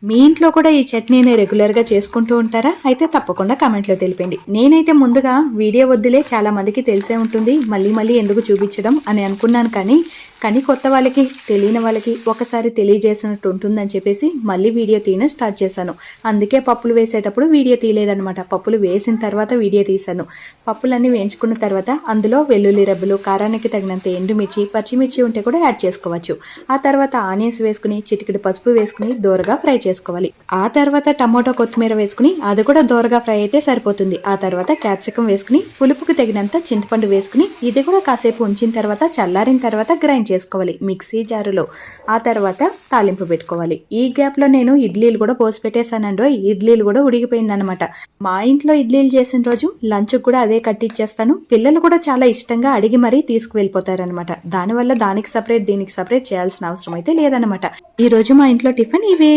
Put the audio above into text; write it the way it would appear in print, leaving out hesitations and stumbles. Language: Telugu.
మీ ఇంట్లో కూడా ఈ చట్నీని రెగ్యులర్గా చేసుకుంటూ ఉంటారా? అయితే తప్పకుండా కామెంట్లో తెలిపండి. నేనైతే ముందుగా వీడియో వద్దులే, చాలా మందికి తెలిసే ఉంటుంది, మళ్ళీ మళ్ళీ ఎందుకు చూపించడం అని అనుకున్నాను. కానీ కొత్త వాళ్ళకి, తెలియని వాళ్ళకి ఒకసారి తెలియజేసినట్టు ఉంటుందని చెప్పేసి మళ్ళీ వీడియో తీయడం స్టార్ట్ చేశాను. అందుకే పప్పులు వేసేటప్పుడు వీడియో తీయలేదనమాట. పప్పులు వేసిన తర్వాత వీడియో తీశాను. పప్పులన్నీ వేయించుకున్న తర్వాత అందులో వెల్లుల్లి రెబ్బలు, కారానికి తగినంత ఎండుమిర్చి, పచ్చిమిర్చి ఉంటే కూడా యాడ్ చేసుకోవచ్చు. ఆ తర్వాత ఆనియన్స్ వేసుకుని, చిటికెడు పసుపు వేసుకుని దోరగా ఫ్రై చేసుకోవాలి. ఆ తర్వాత టమోటా, కొత్తిమీర వేసుకుని అది కూడా దోరగా ఫ్రై అయితే సరిపోతుంది. ఆ తర్వాత క్యాప్సికం వేసుకుని, పులుపుకు తగినంత చింతపండు వేసుకుని ఇది కూడా కాసేపు ఉంచిన తర్వాత చల్లారిన తర్వాత గ్రైండ్ చేసుకోవాలి మిక్సీ జారులో. ఆ తర్వాత తాలింపు పెట్టుకోవాలి. ఈ గ్యాప్లో నేను ఇడ్లీలు కూడా పోసి పెట్టేశానండో. ఇడ్లీలు కూడా ఉడికిపోయిందనమాట. మా ఇంట్లో ఇడ్లీలు చేసిన రోజు లంచ్ కూడా అదే కట్టిచ్చేస్తాను. పిల్లలు కూడా చాలా ఇష్టంగా అడిగి మరీ తీసుకువెళ్ళిపోతారనమాట. దానివల్ల దానికి సపరేట్, దీనికి సపరేట్ చేయాల్సిన అవసరం అయితే లేదనమాట. ఈ రోజు మా ఇంట్లో టిఫిన్ ఇవే.